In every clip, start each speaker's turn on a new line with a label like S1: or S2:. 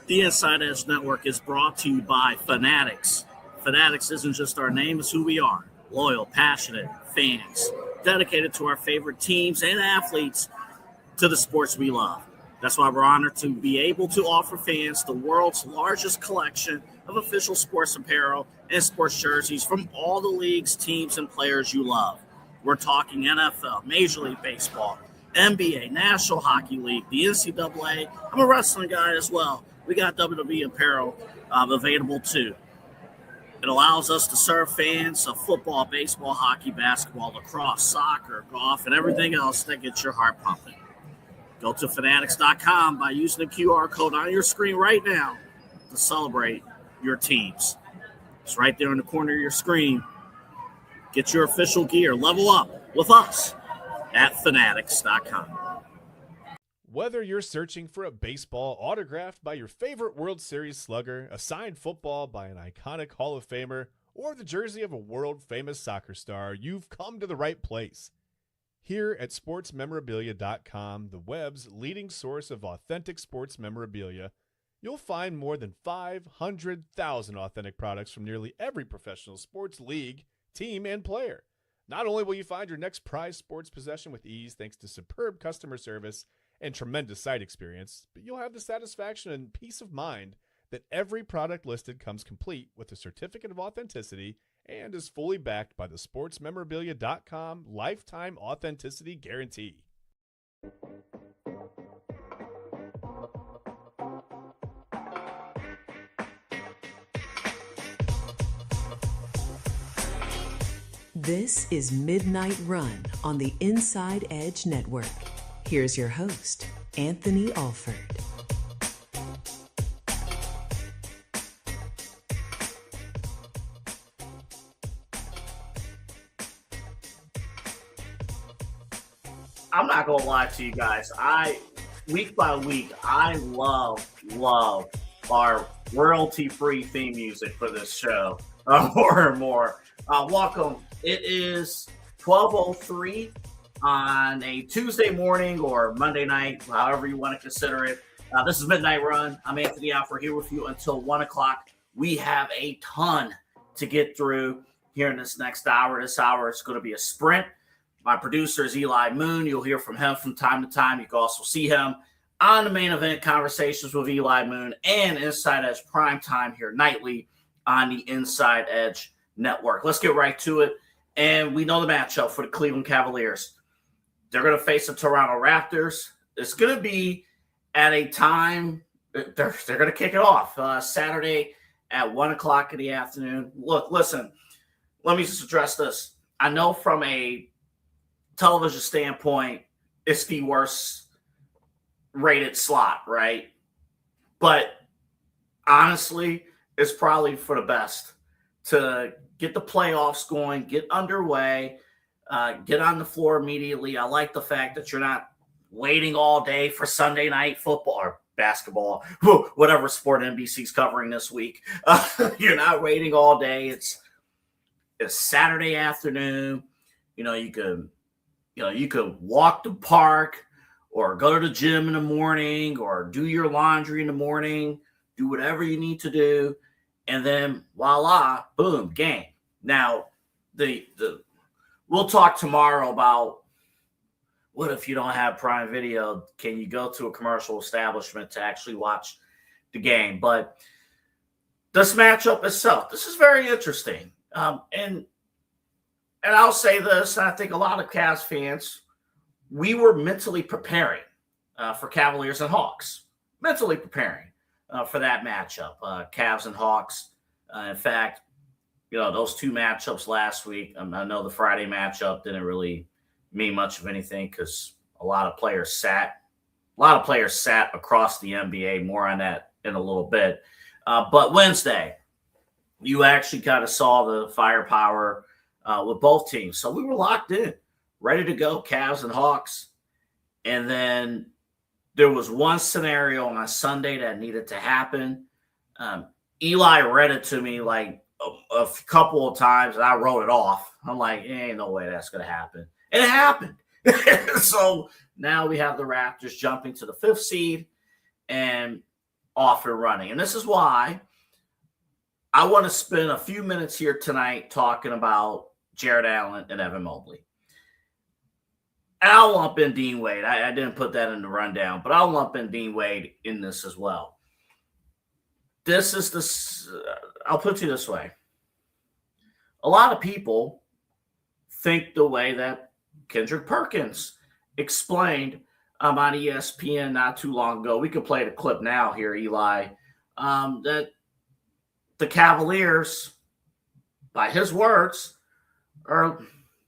S1: The Inside Edge Network is brought to you by Fanatics. Fanatics isn't just our name, it's who we are. Loyal, passionate fans, dedicated to our favorite teams and athletes to the sports we love. That's why we're honored to be able to offer fans the world's largest collection of official sports apparel and sports jerseys from all the leagues, teams, and players you love. We're talking NFL, Major League Baseball, NBA, National Hockey League, the NCAA. I'm a wrestling guy as well. We got WWE apparel available too. It allows us to serve fans of football, baseball, hockey, basketball, lacrosse, soccer, golf, and everything else that gets your heart pumping. Go to fanatics.com by using the QR code on your screen right now to celebrate your teams. It's right there in the corner of your screen. Get your official gear. Level up with us at fanatics.com.
S2: Whether you're searching for a baseball autographed by your favorite World Series slugger, a signed football by an iconic Hall of Famer, or the jersey of a world-famous soccer star, you've come to the right place. Here at sportsmemorabilia.com, the web's leading source of authentic sports memorabilia, you'll find more than 500,000 authentic products from nearly every professional sports league, team, and player. Not only will you find your next prized sports possession with ease thanks to superb customer service and tremendous site experience, but you'll have the satisfaction and peace of mind that every product listed comes complete with a certificate of authenticity and is fully backed by the sportsmemorabilia.com lifetime authenticity guarantee.
S3: This is Midnight Run on the Inside Edge Network. Here's your host, Anthony Alford.
S1: I'm not going to lie to you guys. Week by week, I love our royalty-free theme music for this show. More and more. Welcome. It is 12:03 on a Tuesday morning or Monday night, however you want to consider it. This is Midnight Run. I'm Anthony Alford here with you until 1 o'clock. We have a ton to get through here in this next hour. This hour is going to be a sprint. My producer is Eli Moon. You'll hear from him from time to time. You can also see him on the Main Event Conversations with Eli Moon and Inside Edge Primetime here nightly on the Inside Edge Network. Let's get right to it. And we know the matchup for the Cleveland Cavaliers. They're going to face the Toronto Raptors. It's going to be at a time, they're going to kick it off Saturday at 1 o'clock in the afternoon. Look, listen, let me just address this. I know from a television standpoint, it's the worst rated slot, right? But honestly, it's probably for the best to get the playoffs going, get underway, get on the floor immediately. I like the fact that you're not waiting all day for Sunday night football or basketball, whatever sport NBC's covering this week. You're not waiting all day. It's Saturday afternoon. You could walk the park or go to the gym in the morning or do your laundry in the morning, do whatever you need to do. And then voila, boom, game. Now, we'll talk tomorrow about what if you don't have Prime Video? Can you go to a commercial establishment to actually watch the game? But this matchup itself, this is very interesting. And I'll say this, and I think a lot of Cavs fans, we were mentally preparing for Cavaliers and Hawks, mentally preparing for that matchup, Cavs and Hawks. In fact, those two matchups last week, I know the Friday matchup didn't really mean much of anything because a lot of players sat across the NBA. More on that in a little bit. But Wednesday, you actually kind of saw the firepower with both teams. So we were locked in, ready to go, Cavs and Hawks. And then there was one scenario on Sunday that needed to happen. Eli read it to me like a couple of times, and I wrote it off. I'm like, ain't no way that's going to happen. And it happened. So now we have the Raptors jumping to the 5th seed. And off and running. And this is why I want to spend a few minutes here tonight talking about Jarrett Allen and Evan Mobley. And I'll lump in Dean Wade. I didn't put that in the rundown, but I'll lump in Dean Wade in this as well. This is I'll put it this way. A lot of people think the way that Kendrick Perkins explained on ESPN not too long ago. We could play the clip now here, Eli, that the Cavaliers, by his words, are,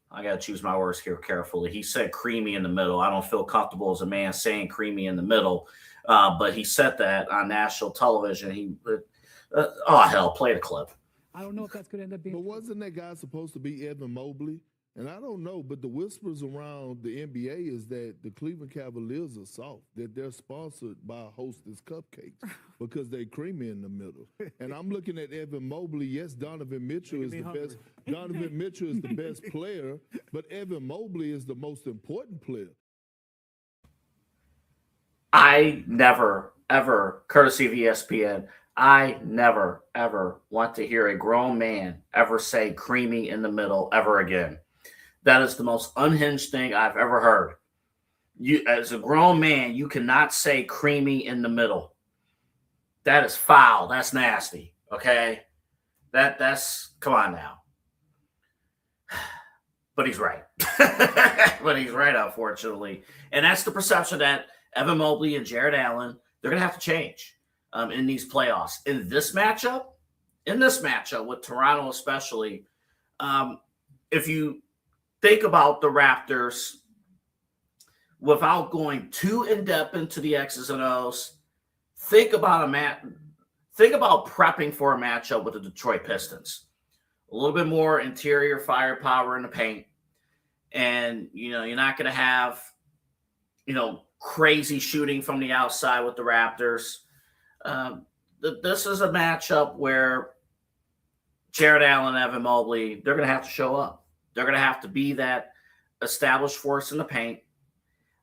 S1: I got to choose my words here carefully. He said creamy in the middle. I don't feel comfortable as a man saying creamy in the middle, but he said that on national television. Play the clip.
S4: I don't know if that's going to end up being.
S5: But wasn't that guy supposed to be Evan Mobley? And I don't know, but the whispers around the NBA is that the Cleveland Cavaliers are soft, that they're sponsored by Hostess Cupcakes because they're creamy in the middle. And I'm looking at Evan Mobley. Yes, Donovan Mitchell is the best. Donovan Mitchell is the best player, but Evan Mobley is the most important player.
S1: I never, ever, courtesy of ESPN, I never, ever want to hear a grown man ever say creamy in the middle ever again. That is the most unhinged thing I've ever heard. You, as a grown man, you cannot say creamy in the middle. That is foul. That's nasty. Okay? That's come on now. But he's right. But he's right, unfortunately. And that's the perception that Evan Mobley and Jarrett Allen, they're going to have to change in these playoffs. In this matchup with Toronto especially, if you think about the Raptors without going too in-depth into the X's and O's, think about prepping for a matchup with the Detroit Pistons. A little bit more interior firepower in the paint. And, you're not going to have, crazy shooting from the outside with the Raptors. This is a matchup where Jarrett Allen and Evan Mobley, they're going to have to show up. They're going to have to be that established force in the paint.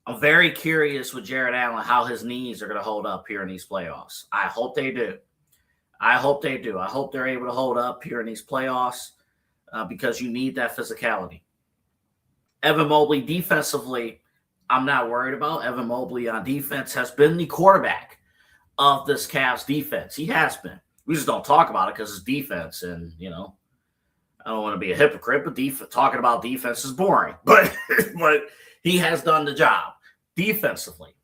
S1: I'm very curious with Jarrett Allen how his knees are going to hold up here in these playoffs. I hope they do. I hope they're able to hold up here in these playoffs because you need that physicality. Evan Mobley defensively, I'm not worried about. Evan Mobley on defense has been the quarterback of this Cavs defense. He has been. We just don't talk about it because it's defense, and I don't want to be a hypocrite, but talking about defense is boring. But he has done the job defensively.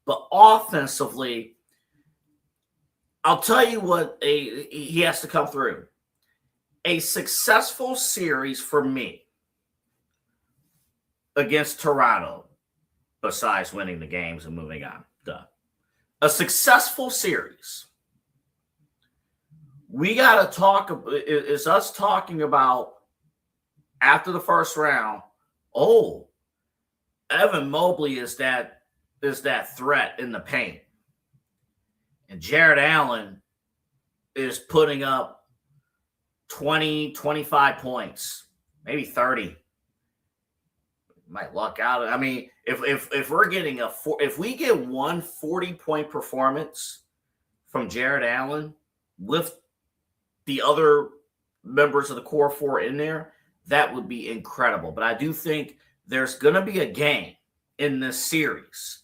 S1: But offensively, I'll tell you what he has to come through. A successful series for me against Toronto, besides winning the games and moving on, a successful series. We got to talk, is us talking about after the first round, Evan Mobley is that threat in the paint. And Jarrett Allen is putting up 20, 25 points, maybe 30. Might luck out. I mean, if we're getting if we get one 40-point performance from Jarrett Allen with the other members of the core four in there, that would be incredible. But I do think there's going to be a game in this series.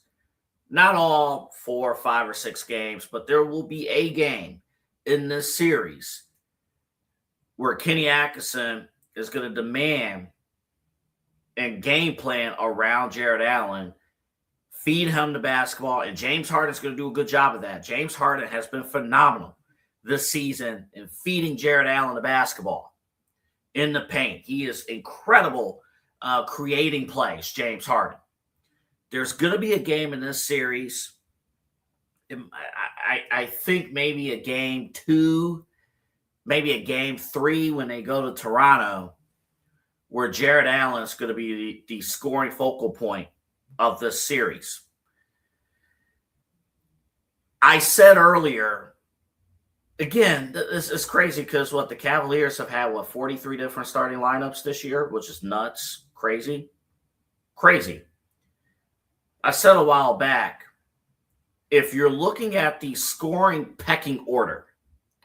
S1: Not all 4, 5, or 6 games, but there will be a game in this series where Kenny Atkinson is going to demand and game plan around Jarrett Allen, feed him the basketball, and James Harden's going to do a good job of that. James Harden has been phenomenal this season in feeding Jarrett Allen the basketball in the paint. He is incredible creating plays, James Harden. There's going to be a game in this series. I think maybe a game 2, maybe a game 3 when they go to Toronto, where Jarrett Allen is going to be the scoring focal point of this series. I said earlier, again, this is crazy because the Cavaliers have had, 43 different starting lineups this year, which is nuts, crazy. I said a while back, if you're looking at the scoring pecking order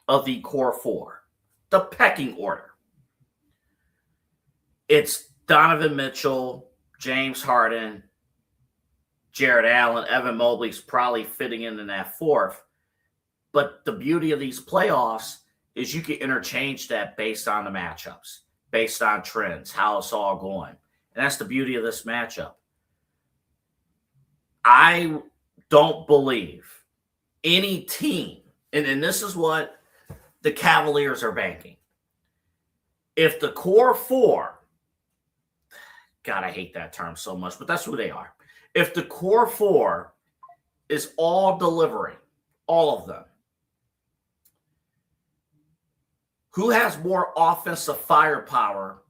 S1: of the core four, the pecking order, it's Donovan Mitchell, James Harden, Jarrett Allen, Evan Mobley's probably fitting in that fourth. But the beauty of these playoffs is you can interchange that based on the matchups, based on trends, how it's all going. And that's the beauty of this matchup. I don't believe any team, and this is what the Cavaliers are banking. If the core four, God, I hate that term so much, but that's who they are. If the core four is all delivering, all of them, who has more offensive firepower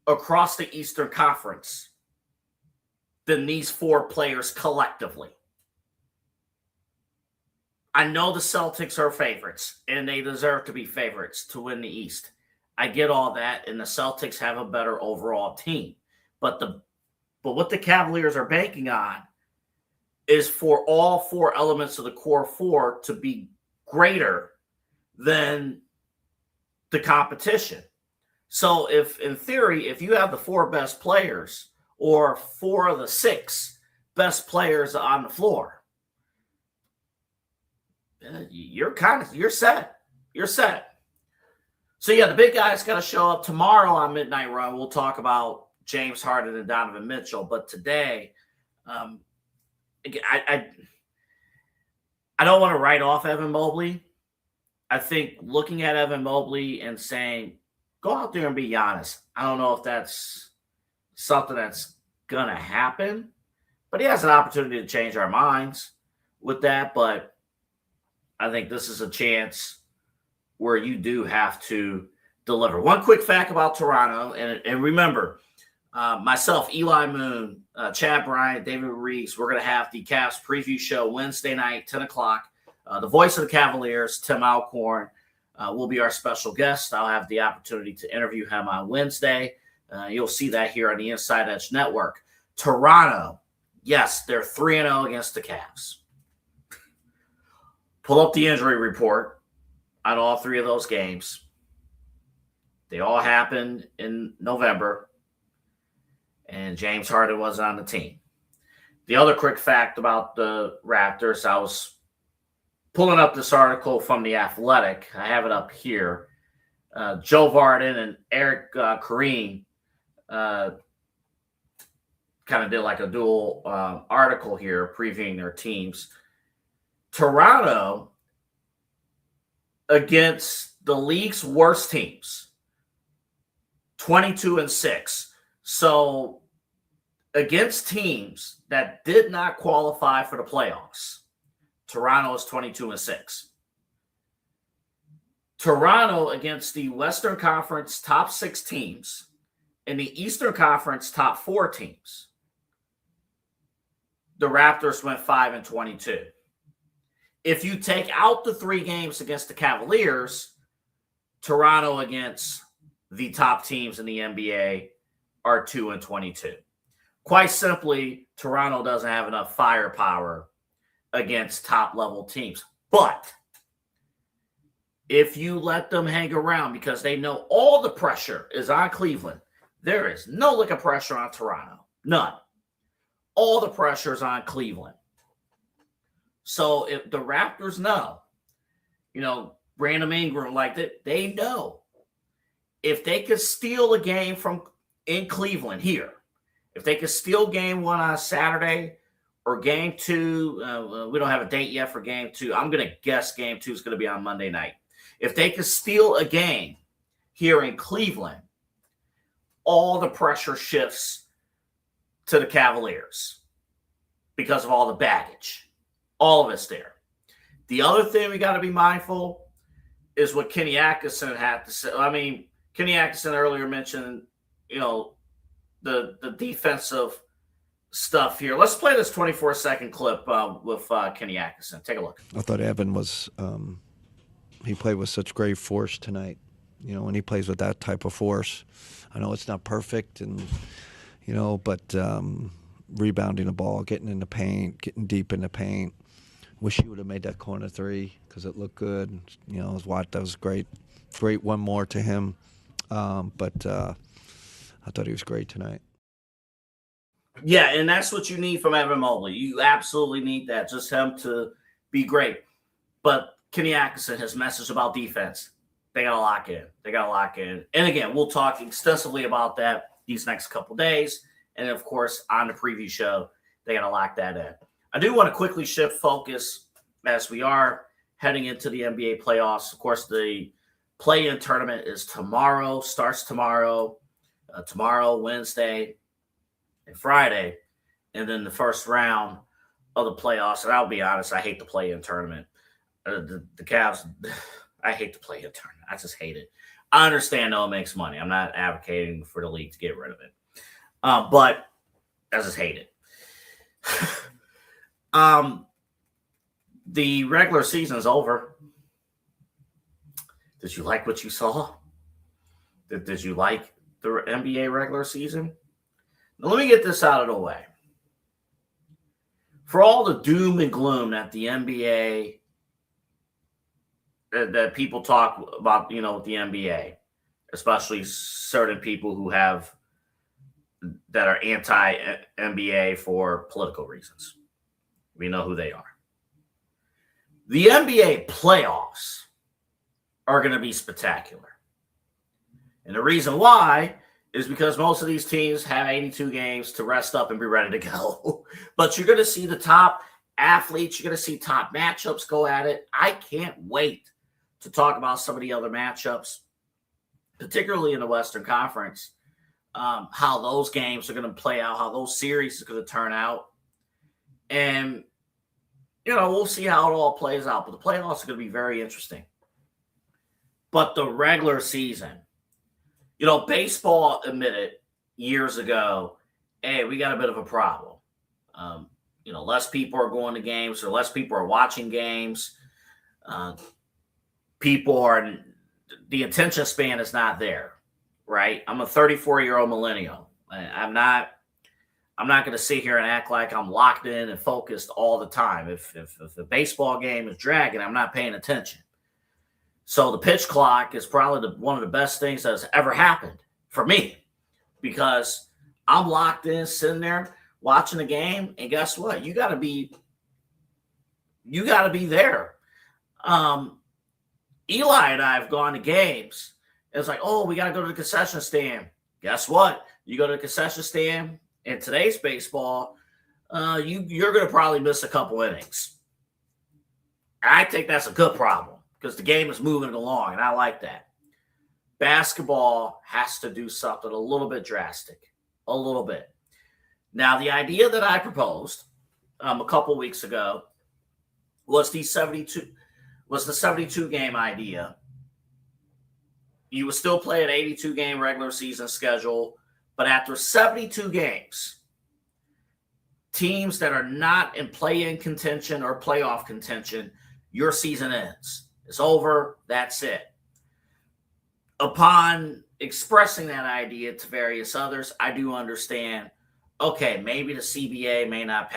S1: across the Eastern Conference than these four players collectively? I know the Celtics are favorites, and they deserve to be favorites to win the East. I get all that, and the Celtics have a better overall team. But what the Cavaliers are banking on is for all four elements of the core four to be greater than the competition. So if, in theory, if you have the four best players or four of the six best players on the floor, you're set. You're set. So yeah, the big guy's got to show up tomorrow on Midnight Run. We'll talk about James Harden and Donovan Mitchell. But today, I don't want to write off Evan Mobley. I think looking at Evan Mobley and saying, go out there and be Giannis. I don't know if that's something that's going to happen, but he has an opportunity to change our minds with that. But I think this is a chance where you do have to deliver. One quick fact about Toronto, and remember, myself, Eli Moon, Chad Bryant, David Reeves, we're going to have the Cavs preview show Wednesday night, 10 o'clock. The voice of the Cavaliers, Tim Alcorn, will be our special guest. I'll have the opportunity to interview him on Wednesday. You'll see that here on the Inside Edge Network. Toronto, yes, they're 3-0 against the Cavs. Pull up the injury report on all three of those games. They all happened in November, and James Harden wasn't on the team. The other quick fact about the Raptors, I was pulling up this article from The Athletic. I have it up here. Joe Vardon and Eric Kareem kind of did like a dual article here previewing their teams. Toronto against the league's worst teams, 22-6. So against teams that did not qualify for the playoffs, Toronto is 22-6. Toronto against the Western Conference top 6 teams and the Eastern Conference top 4 teams, the Raptors went 5-22. If you take out the 3 games against the Cavaliers, Toronto against the top teams in the NBA are 2-22. Quite simply, Toronto doesn't have enough firepower against top-level teams. But if you let them hang around because they know all the pressure is on Cleveland, there is no lick of pressure on Toronto. None. All the pressure is on Cleveland. So if the Raptors know, Brandon Ingram like that, they know if they could steal a game in Cleveland here, if they could steal game 1 on Saturday or game 2, we don't have a date yet for game 2. I'm going to guess game 2 is going to be on Monday night. If they could steal a game here in Cleveland, all the pressure shifts to the Cavaliers because of all the baggage. All of it's there. The other thing we got to be mindful is what Kenny Atkinson had to say. I mean, Kenny Atkinson earlier mentioned, the defensive stuff here. Let's play this 24-second clip with Kenny Atkinson. Take a look.
S6: I thought Evan was he played with such great force tonight. When he plays with that type of force, I know it's not perfect, and but rebounding the ball, getting in the paint, getting deep in the paint, Wish he would have made that corner three because it looked good. You know, that was great. Great one more to him. But I thought he was great tonight.
S1: Yeah, and that's what you need from Evan Mobley. You absolutely need that, just him to be great. But Kenny Atkinson, his message about defense, they got to lock in. They got to lock in. And again, we'll talk extensively about that these next couple days. And, of course, on the preview show, they got to lock that in. I do want to quickly shift focus as we are heading into the NBA playoffs. Of course, the play-in tournament is tomorrow, starts tomorrow, Wednesday, and Friday. And then the first round of the playoffs. And I'll be honest, I hate the play-in tournament. The Cavs, I hate the play-in tournament. I just hate it. I understand though it makes money. I'm not advocating for the league to get rid of it. But I just hate it. The regular season is over. Did you like what you saw? Did you like the NBA regular season? Now, let me get this out of the way. For all the doom and gloom that the NBA, that people talk about, you know, with the NBA, especially certain people who that are anti-NBA for political reasons. We know who they are. The NBA playoffs are going to be spectacular. And the reason why is because most of these teams have 82 games to rest up and be ready to go. But you're going to see the top athletes. You're going to see top matchups go at it. I can't wait to talk about some of the other matchups, particularly in the Western Conference, how those games are going to play out, how those series are going to turn out. And, you know, we'll see how it all plays out. But the playoffs are going to be very interesting. But the regular season, you know, baseball admitted years ago, hey, we got a bit of a problem. You know, less people are going to games or less people are watching games. The attention span is not there, right? I'm a 34-year-old millennial. I'm not going to sit here and act like I'm locked in and focused all the time. If the baseball game is dragging, I'm not paying attention. So the pitch clock is probably one of the best things that has ever happened for me because I'm locked in, sitting there watching the game, and guess what? You got to be there. Eli and I have gone to games. It's like, oh, we got to go to the concession stand. Guess what? You go to the concession stand in today's baseball, you're going to probably miss a couple innings. I think that's a good problem because the game is moving along, and I like that. Basketball has to do something a little bit drastic, a little bit. Now, the idea that I proposed a couple weeks ago was the 72-game idea. You would still play an 82-game regular season schedule, but after 72 games, teams that are not in play-in contention or playoff contention, your season ends. It's over. That's it. Upon expressing that idea to various others, I do understand, okay, maybe the CBA may not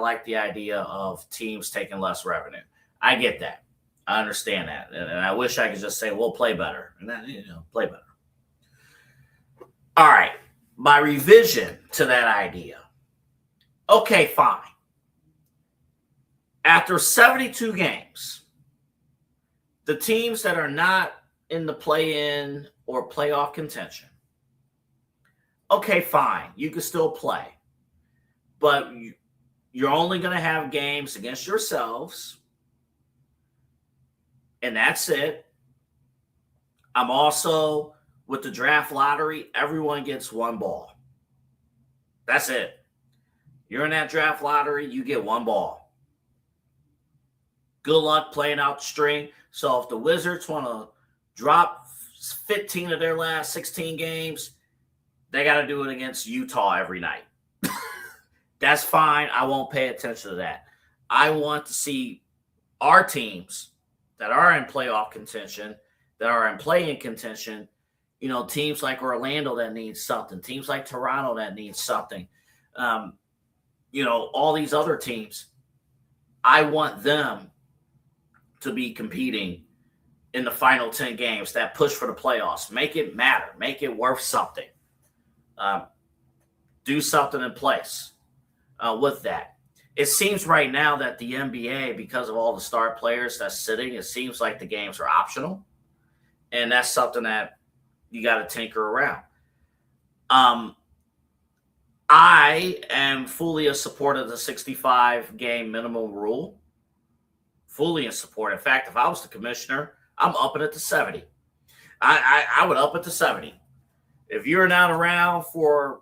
S1: like the idea of teams taking less revenue. I get that. I understand that. And I wish I could just say, well, play better. And then, play better. All right. My revision to that idea. Okay, fine. After 72 games, the teams that are not in the play-in or playoff contention, okay, fine. You can still play. But you're only going to have games against yourselves. And that's it. I'm also, with the draft lottery, everyone gets one ball. That's it. You're in that draft lottery, you get one ball. Good luck playing out the string. So if the Wizards want to drop 15 of their last 16 games, they got to do it against Utah every night. That's fine. I won't pay attention to that. I want to see our teams that are in playoff contention, that are in play-in contention, teams like Orlando that needs something, teams like Toronto that needs something, all these other teams I want them to be competing in the final 10 games, that push for the playoffs. Make it matter. Make it worth something. Do something in place with that. It seems right now that the NBA, because of all the star players that's sitting, it seems like the games are optional. And that's something that you got to tinker around. I am fully in support of the 65-game minimum rule. Fully in support. In fact, if I was the commissioner, I'm upping it to 70. I would up it to 70. If you're not around for,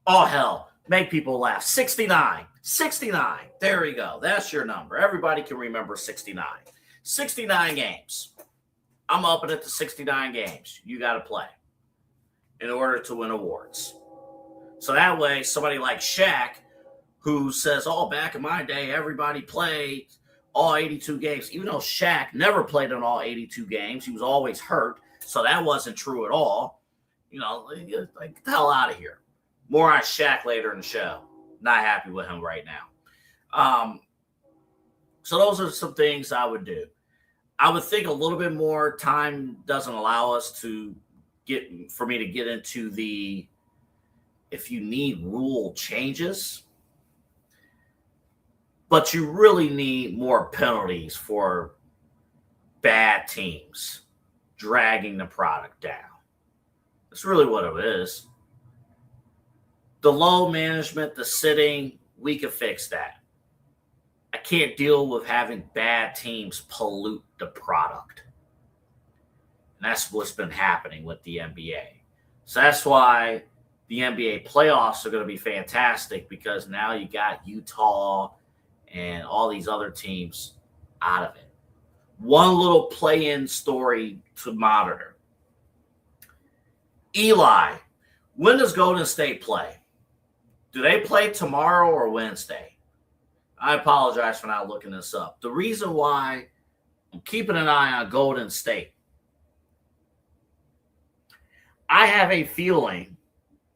S1: oh, hell, make people laugh. 69. 69. There we go. That's your number. Everybody can remember 69. 69 games. I'm upping it to 69 games. You got to play in order to win awards. So that way, somebody like Shaq, who says, oh, back in my day, everybody played all 82 games, even though Shaq never played in all 82 games. He was always hurt, so that wasn't true at all. You know, like, get the hell out of here. More on Shaq later in the show. Not happy with him right now. So those are some things I would do. I would think a little bit more time doesn't allow us to for me to get into the, if you need rule changes, but you really need more penalties for bad teams dragging the product down. That's really what it is. The low management, the sitting, we can fix that. I can't deal with having bad teams pollute the product. And that's what's been happening with the NBA. So that's why the NBA playoffs are going to be fantastic, because now you got Utah and all these other teams out of it. One little play-in story to monitor. Eli, when does Golden State play? Do they play tomorrow or Wednesday? I apologize for not looking this up. The reason why I'm keeping an eye on Golden State, I have a feeling,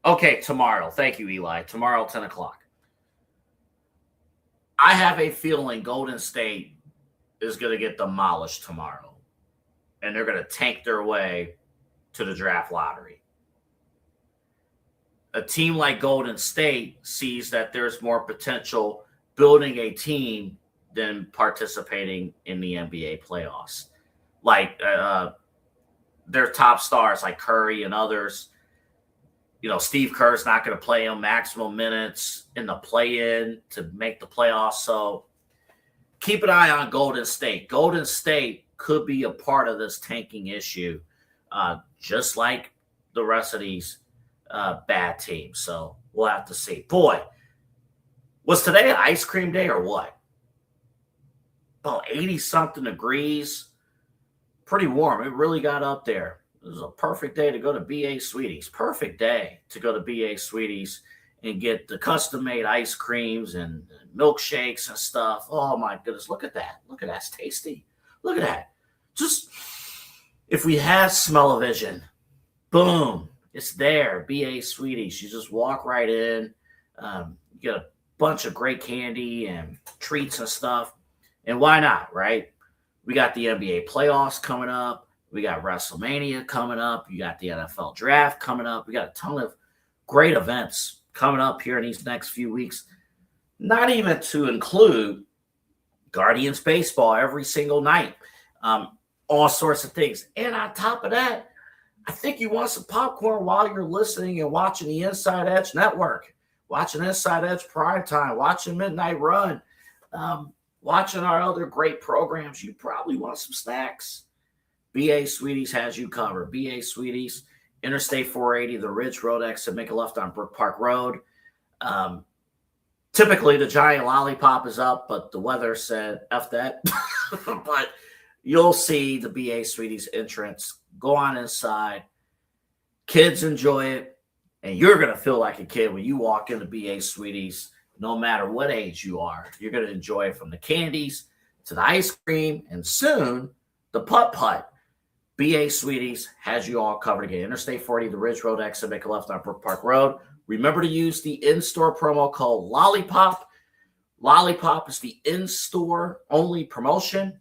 S1: okay, tomorrow. Thank you, Eli. Tomorrow, 10 o'clock. I have a feeling Golden State is going to get demolished tomorrow, and they're going to tank their way to the draft lottery. A team like Golden State sees that there's more potential building a team than participating in the NBA playoffs. Like their top stars like Curry and others, you know, Steve Kerr's not going to play them maximum minutes in the play-in to make the playoffs. So keep an eye on Golden State. Golden State could be a part of this tanking issue, just like the rest of these bad teams. So we'll have to see. Boy, was today an ice cream day or what? About 80-something degrees. Pretty warm. It really got up there. It was a perfect day to go to B.A. Sweeties. Perfect day to go to B.A. Sweeties and get the custom-made ice creams and milkshakes and stuff. Oh, my goodness. Look at that. Look at that. It's tasty. Look at that. Just, if we had smell-o-vision, boom, it's there. B.A. Sweeties. You just walk right in. You get a bunch of great candy and treats and stuff. And why not, right? We got the NBA playoffs coming up. We got WrestleMania coming up. You got the NFL draft coming up. We got a ton of great events coming up here in these next few weeks. Not even to include Guardians baseball every single night. All sorts of things. And on top of that, I think you want some popcorn while you're listening and watching the Inside Edge Network, watching Inside Edge Primetime, watching Midnight Run, watching our other great programs. You probably want some snacks. B.A. Sweeties has you covered. B.A. Sweeties, Interstate 480, the Ridge Road exit, make a left on Brook Park Road. Typically, the giant lollipop is up, but the weather said F that. But you'll see the B.A. Sweeties entrance. Go on inside. Kids enjoy it, and you're going to feel like a kid when you walk into B.A. Sweeties, no matter what age you are. You're going to enjoy it from the candies to the ice cream, and soon the putt-putt. B.A. Sweeties has you all covered again. Interstate 40, the Ridge Road exit, make a left on Brook Park Road. Remember to use the in-store promo code LOLLIPOP. Lollipop is the in-store only promotion.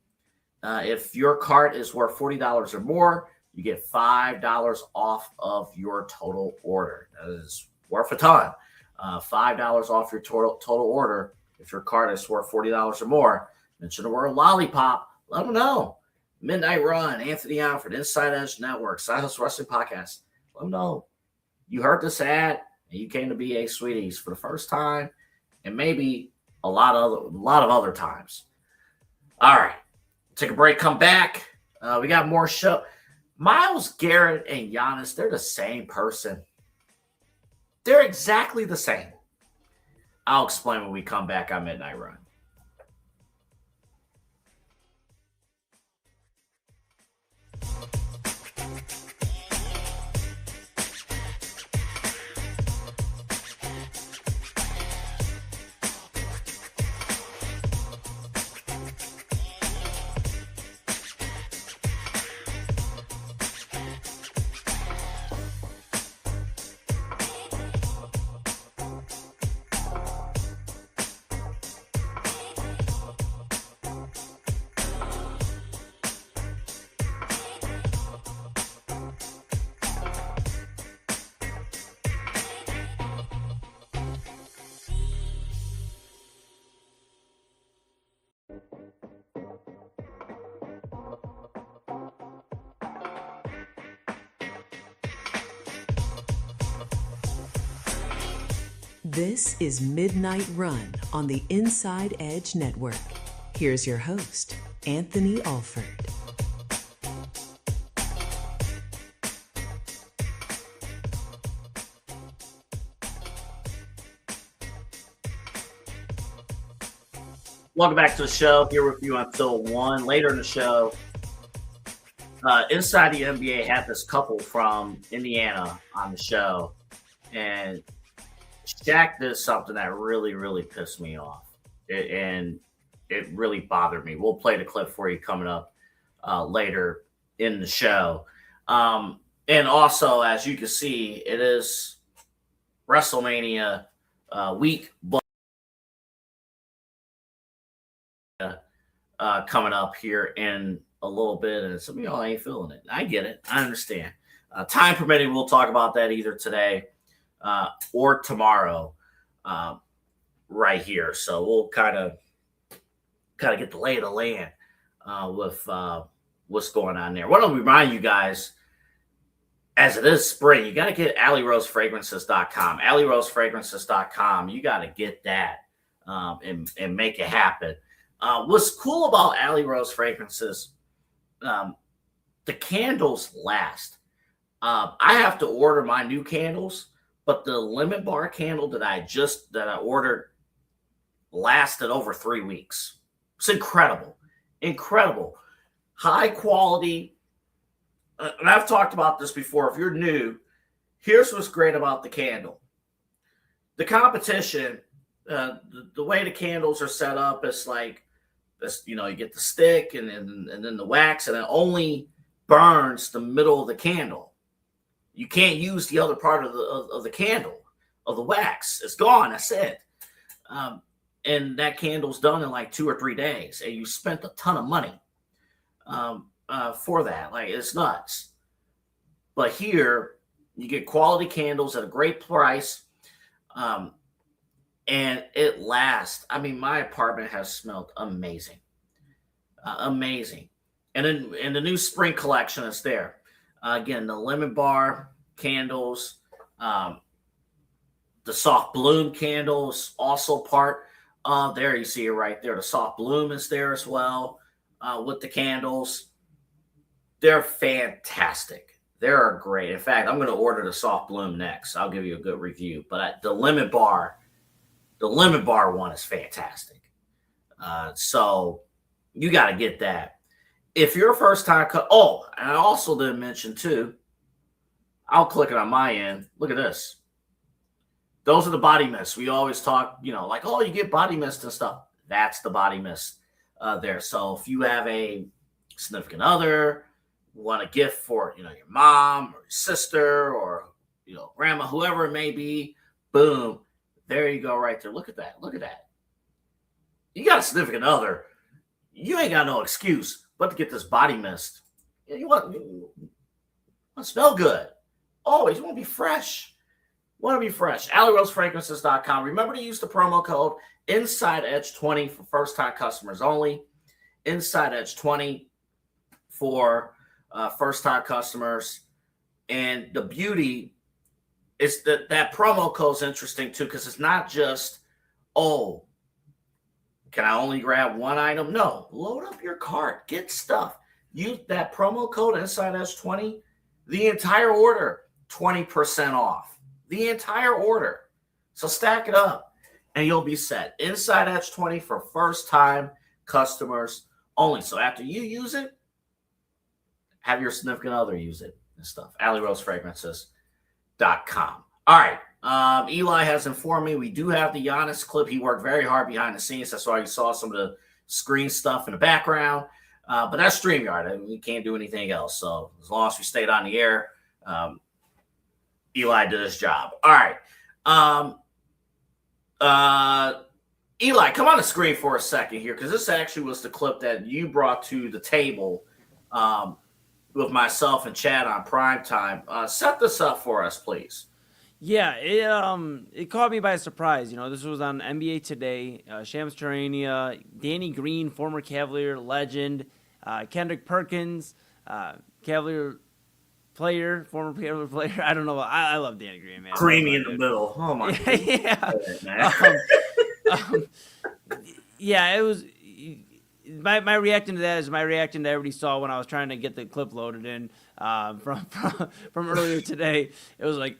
S1: If your cart is worth $40 or more, you get $5 off of your total order. That is worth a ton. $5 off your total order if your cart is worth $40 or more. Mention the word Lollipop. Let them know. Midnight Run, Anthony Alford, Inside Edge Network, Side Hustle Wrestling Podcast. Let them know you heard this ad and you came to BA Sweeties for the first time and maybe a lot of other times. All right. Take a break, come back. We got more show. Myles Garrett and Giannis, they're the same person. They're exactly the same. I'll explain when we come back on Midnight Run.
S3: This is Midnight Run on the Inside Edge Network. Here's your host, Anthony Alford.
S1: Welcome back to the show. Here with you until 1. Later in the show, Inside the NBA had this couple from Indiana on the show, and Shaq did something that really, really pissed me off, and it really bothered me. We'll play the clip for you coming up later in the show. And also, as you can see, it is WrestleMania week, but coming up here in a little bit, and some of y'all ain't feeling it. I get it. I understand. Time permitting, we'll talk about that either today or tomorrow right here. So we'll kind of get the lay of the land with what's going on there. I want to remind you guys, as it is spring, you got to get AlleyRoseFragrances.com. AlleyRoseFragrances.com. You got to get that and make it happen. What's cool about Alley Rose Fragrances, the candles last. I have to order my new candles, but the lemon bar candle that I ordered lasted over 3 weeks. It's incredible. High quality. And I've talked about this before. If you're new, here's what's great about the candle. The competition, the way the candles are set up, it's like this, you get the stick and then the wax, and it only burns the middle of the candle. You can't use the other part of the candle, of the wax. It's gone. That's it. And that candle's done in like 2 or 3 days, and you spent a ton of money for that. Like, it's nuts. But here, you get quality candles at a great price, and it lasts. I mean, my apartment has smelled amazing. Amazing. And then in the new spring collection is there. Again, the lemon bar candles, the soft bloom candles, also part of there. You see it right there. The soft bloom is there as well with the candles. They're fantastic. They're great. In fact, I'm going to order the soft bloom next. I'll give you a good review. But the lemon bar one is fantastic. So you got to get that. If you're a first-time and I also didn't mention, too, I'll click it on my end. Look at this. Those are the body mists. We always talk, like, you get body mist and stuff. That's the body mist there. So if you have a significant other, want a gift for, your mom or your sister or, grandma, whoever it may be, boom, there you go right there. Look at that. you got a significant other, you ain't got no excuse but to get this body mist. You want to smell good. Always want to be fresh. Want to be fresh. AlleyRoseFragrances.com. Remember to use the promo code InsideEdge20 for first-time customers only. InsideEdge20 for first-time customers. And the beauty is that promo code is interesting, too, because it's not just, oh, can I only grab one item? No. Load up your cart. Get stuff. Use that promo code InsideEdge20. The entire order, 20% off. The entire order. So stack it up, and you'll be set. Inside Edge 20 for first-time customers only. So after you use it, have your significant other use it and stuff. AlleyRoseFragrances.com. All right. Eli has informed me we do have the Giannis clip. He worked very hard behind the scenes. That's why you saw some of the screen stuff in the background. But that's StreamYard. I mean, we can't do anything else. So as long as we stayed on the air, Eli did his job. All right. Eli, come on the screen for a second here, because this actually was the clip that you brought to the table with myself and Chad on primetime. Set this up for us, please.
S7: Yeah, it caught me by surprise. You know, this was on NBA Today. Shams Charania, Danny Green, former Cavalier legend, Kendrick Perkins, Cavalier player, former Cavalier player. I don't know. I love Danny Green, man.
S1: Creamy in the middle. Oh my God.
S7: Yeah, it was. My reaction to that is my reaction to everybody saw when I was trying to get the clip loaded in from earlier today. It was like,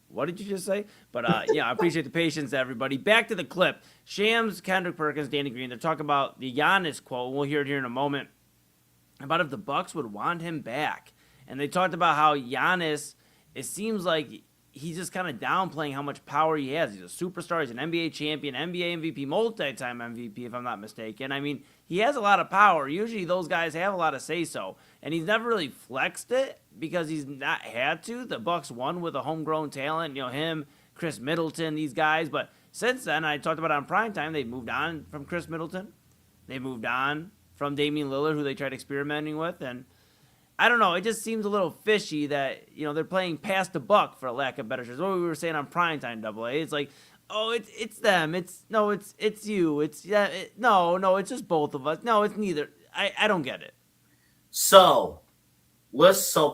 S7: what did you just say? But yeah, I appreciate the patience, everybody. Back to the clip. Shams, Kendrick Perkins, Danny Green. They're talking about the Giannis quote. We'll hear it here in a moment. About if the Bucks would want him back. And they talked about how Giannis, it seems like he's just kind of downplaying how much power he has. He's a superstar. He's an NBA champion, NBA MVP, multi-time MVP, if I'm not mistaken. I mean, he has a lot of power. Usually those guys have a lot of say-so. And he's never really flexed it because he's not had to. The Bucks won with a homegrown talent. You know, him, Chris Middleton, these guys. But since then, I talked about it on primetime, they moved on from Chris Middleton. They moved on from Damian Lillard, who they tried experimenting with. And I don't know. It just seems a little fishy that, you know, they're playing past the buck, for a lack of better terms. What we were saying on primetime AA. It's like, oh, it's them. It's you. It's no, it's just both of us. No, it's neither. I don't get it.
S1: So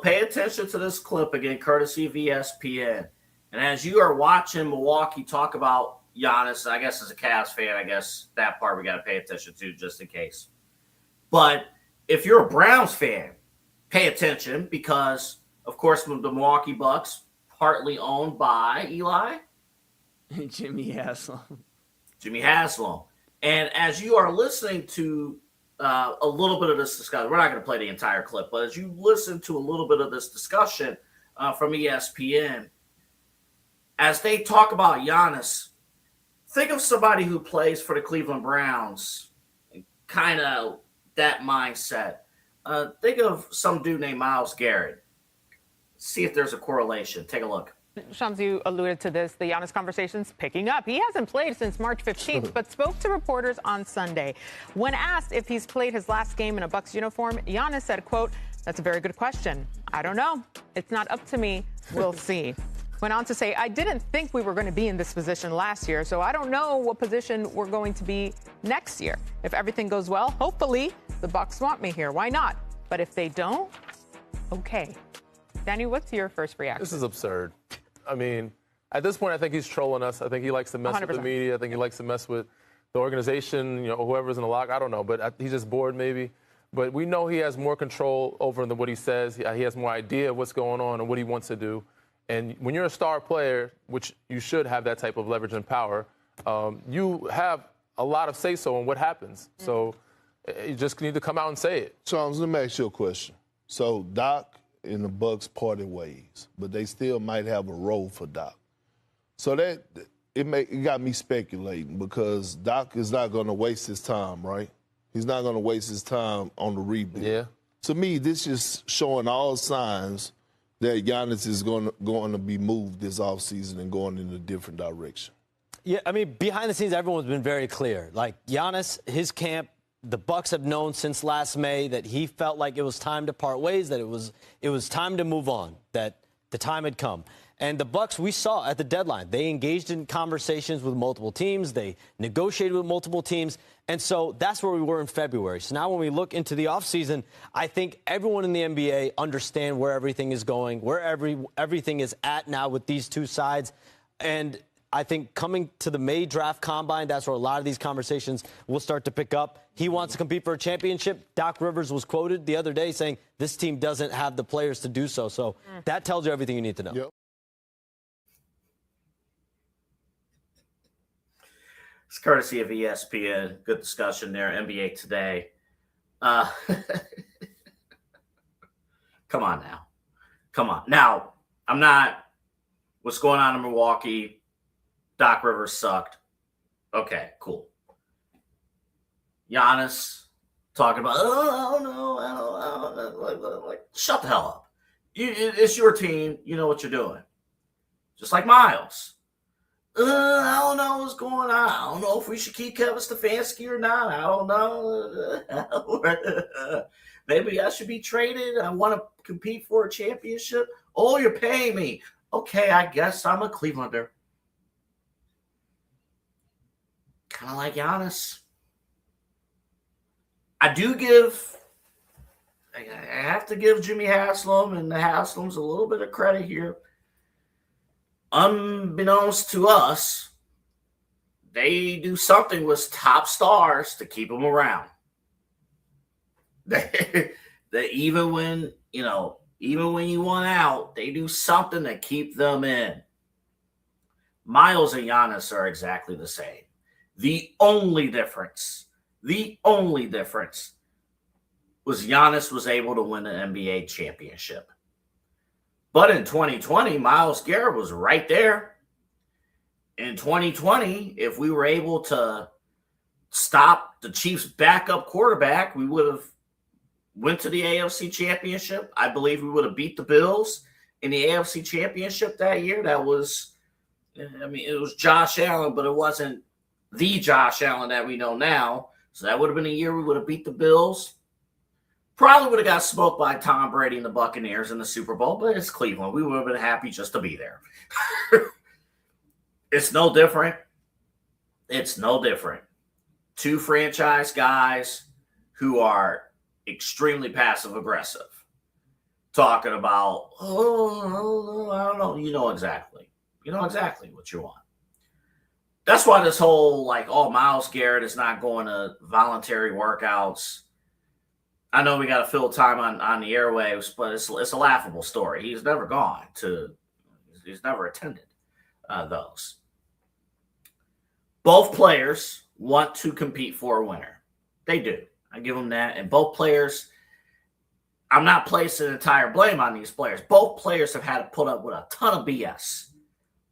S1: pay attention to this clip again, courtesy of ESPN. And as you are watching Milwaukee talk about Giannis, I guess as a Cavs fan, I guess that part we got to pay attention to just in case. But if you're a Browns fan, pay attention because, of course, the Milwaukee Bucks, partly owned by Eli?
S7: Jimmy Haslam.
S1: And as you are listening to a little bit of this discussion, we're not going to play the entire clip, but as you listen to a little bit of this discussion from ESPN, as they talk about Giannis, think of somebody who plays for the Cleveland Browns, kind of that mindset. Think of some dude named Myles Garrett. See if there's a correlation. Take a look.
S8: Shams, you alluded to this. The Giannis conversation's picking up. He hasn't played since March 15th, but spoke to reporters on Sunday. When asked if he's played his last game in a Bucks uniform, Giannis said, quote, "That's a very good question. I don't know. It's not up to me. We'll see." Went on to say, "I didn't think we were going to be in this position last year, so I don't know what position we're going to be next year. If everything goes well, hopefully the Bucks want me here. Why not? But if they don't, okay." Danny, what's your first reaction?
S9: This is absurd. I mean, at this point, I think he's trolling us. I think he likes to mess
S8: 100%.
S9: with the media. I think he likes to mess with the organization, you know, whoever's in the lock. I don't know, but he's just bored maybe. But we know he has more control over than what he says. He has more idea of what's going on and what he wants to do. And when you're a star player, which you should have that type of leverage and power, you have a lot of say-so on what happens. So you just need to come out and say it.
S5: Charles, let me ask you a question. So Doc and the Bucks parted ways, but they still might have a role for Doc. So that it got me speculating because Doc is not going to waste his time, right? He's not going to waste his time on the rebuild.
S9: Yeah.
S5: To me, this is showing all signs that Giannis is going to be moved this offseason and going in a different direction.
S10: Yeah, I mean, behind the scenes, everyone's been very clear. Like Giannis, his camp, the Bucks have known since last May that he felt like it was time to part ways, that it was time to move on, that the time had come. And the Bucks, we saw at the deadline, they engaged in conversations with multiple teams. They negotiated with multiple teams. And so that's where we were in February. So now when we look into the offseason, I think everyone in the NBA understand where everything is going, where everything is at now with these two sides. And I think coming to the May draft combine, that's where a lot of these conversations will start to pick up. He wants to compete for a championship. Doc Rivers was quoted the other day saying this team doesn't have the players to do so. So that tells you everything you need to know.
S5: Yep.
S1: It's courtesy of ESPN. Good discussion there. NBA Today. Come on now. Come on. Now, I'm not – what's going on in Milwaukee? Doc Rivers sucked. Okay, cool. Giannis talking about, oh, no, I don't, like, shut the hell up. It's your team. You know what you're doing. Just like Myles. I don't know what's going on. I don't know if we should keep Kevin Stefanski or not. I don't know. Maybe I should be traded. I want to compete for a championship. Oh, you're paying me. Okay, I guess I'm a Clevelander. Kind of like Giannis. I have to give Jimmy Haslam and the Haslams a little bit of credit here. Unbeknownst to us, they do something with top stars to keep them around. They even when you want out, they do something to keep them in. Myles and Giannis are exactly the same. The only difference was Giannis was able to win an NBA championship. But in 2020, Myles Garrett was right there. In 2020, if we were able to stop the Chiefs' backup quarterback, we would have went to the AFC Championship. I believe we would have beat the Bills in the AFC Championship that year. It was Josh Allen, but it wasn't the Josh Allen that we know now. So that would have been a year we would have beat the Bills. Probably would have got smoked by Tom Brady and the Buccaneers in the Super Bowl, but it's Cleveland. We would have been happy just to be there. It's no different. It's no different. Two franchise guys who are extremely passive-aggressive. Talking about, I don't know. You know exactly. You know exactly what you want. That's why this whole, Myles Garrett is not going to voluntary workouts. I know we got to fill time on the airwaves, but it's a laughable story. He's never attended those. Both players want to compete for a winner. They do. I give them that. And both players, I'm not placing entire blame on these players. Both players have had to put up with a ton of BS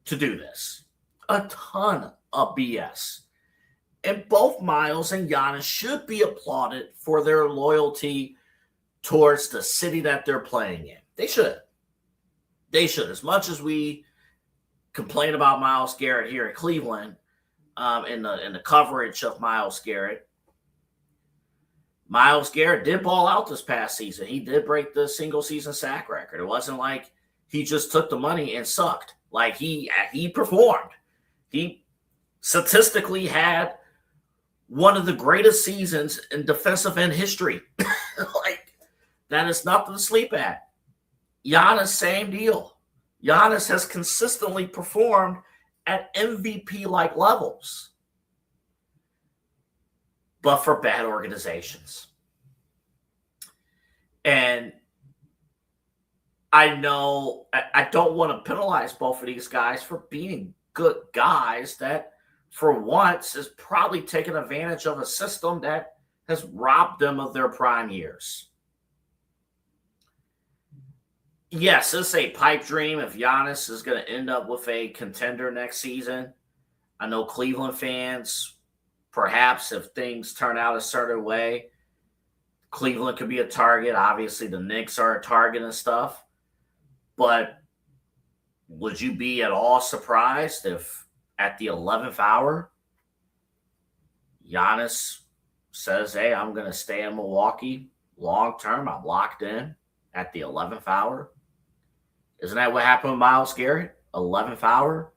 S1: to do this. A ton of BS. And both Myles and Giannis should be applauded for their loyalty towards the city that they're playing in. They should. They should. As much as we complain about Myles Garrett here in Cleveland, in the coverage of Myles Garrett did ball out this past season. He did break the single-season sack record. It wasn't like he just took the money and sucked. Like, he performed. He statistically had one of the greatest seasons in defensive end history. That is nothing to sleep at. Giannis, same deal. Giannis has consistently performed at MVP-like levels, but for bad organizations. And I know I don't want to penalize both of these guys for being good guys that for once is probably taking advantage of a system that has robbed them of their prime years. Yes, it's a pipe dream if Giannis is going to end up with a contender next season. I know Cleveland fans, perhaps if things turn out a certain way, Cleveland could be a target. Obviously, the Knicks are a target and stuff. But would you be at all surprised if at the 11th hour, Giannis says, hey, I'm going to stay in Milwaukee long term. I'm locked in at the 11th hour. Isn't that what happened with Myles Garrett? 11th hour.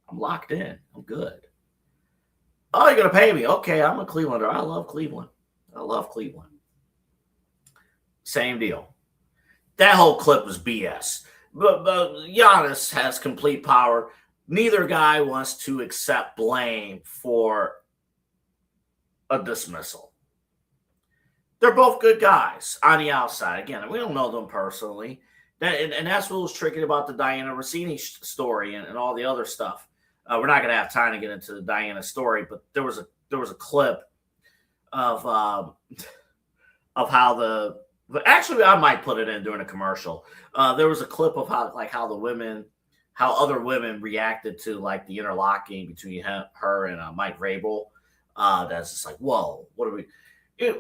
S1: I'm locked in. I'm good. Oh, you're going to pay me. Okay, I'm a Clevelander. I love Cleveland. I love Cleveland. Same deal. That whole clip was BS. But Giannis has complete power. Neither guy wants to accept blame for a dismissal. They're both good guys on the outside. Again, we don't know them personally. And that's what was tricky about the Diana Rossini story and all the other stuff. We're not going to have time to get into the Diana story, but there was a clip of how actually I might put it in during a commercial. There was a clip of how other women reacted to like the interlocking between her and Mike Vrabel. That's just like, whoa, what are we?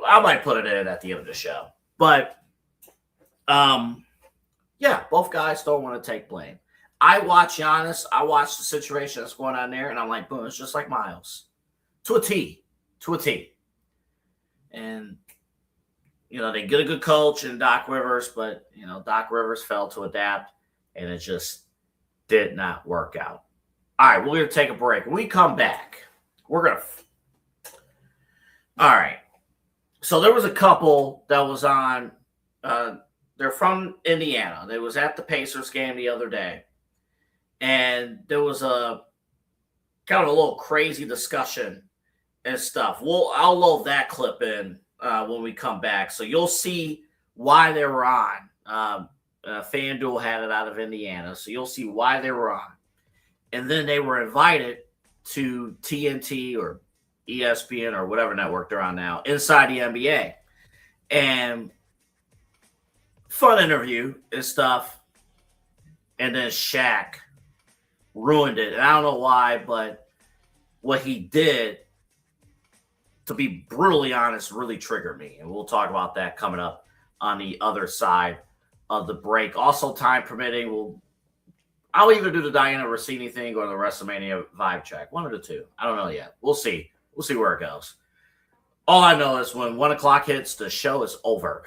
S1: I might put it in at the end of the show, but yeah, both guys don't want to take blame. I watch Giannis. I watch the situation that's going on there, and I'm like, boom, it's just like Myles. To a T. And, they get a good coach in Doc Rivers, but, Doc Rivers failed to adapt, and it just did not work out. All right, we're going to take a break. When we come back, we're going to – all right. So there was a couple that was on they're from Indiana. They was at the Pacers game the other day. And there was a kind of a little crazy discussion and stuff. I'll load that clip in when we come back. So you'll see why they were on. FanDuel had it out of Indiana. So you'll see why they were on. And then they were invited to TNT or ESPN or whatever network they're on now inside the NBA. And fun interview and stuff. And then Shaq ruined it. And I don't know why, but what he did, to be brutally honest, really triggered me. And we'll talk about that coming up on the other side of the break. Also, time permitting, I'll either do the Diana Rossini thing or the WrestleMania vibe check. One of the two. I don't know yet. We'll see. We'll see where it goes. All I know is when 1 o'clock hits, the show is over.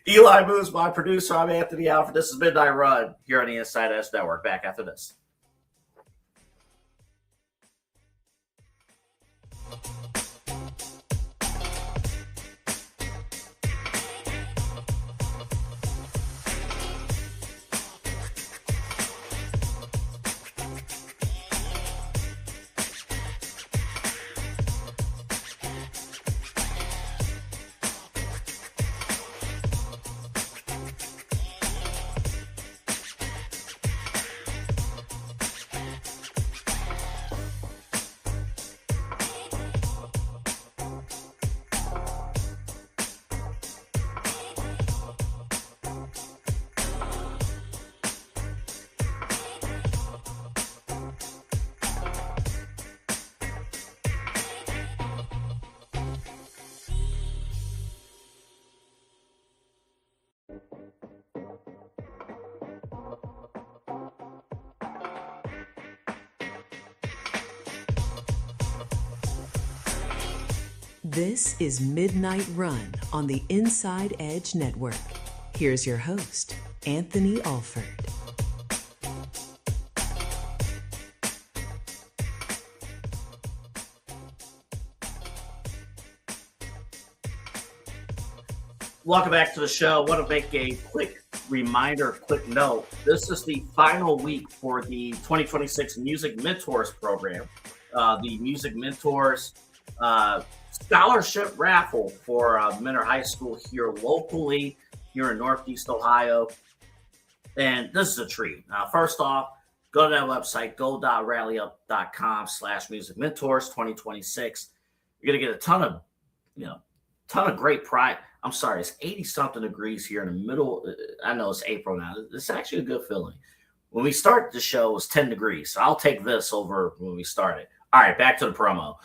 S1: Eli Moose, my producer. I'm Anthony Alford. This is Midnight Run here on the Inside Edge Network. Back after this.
S3: This is Midnight Run on the Inside Edge Network. Here's your host, Anthony Alford.
S1: Welcome back to the show. I want to make a quick reminder, quick note. This is the final week for the 2026 Music Mentors program. The Music Mentors scholarship raffle for Mentor High School here locally, here in Northeast Ohio. And this is a treat. First off, go to that website, go.rallyup.com/Music Mentors 2026. You're going to get a ton of great pride. I'm sorry, it's 80-something degrees here in the middle. I know it's April now. It's actually a good feeling. When we started the show, it was 10 degrees. So I'll take this over when we started. All right, back to the promo.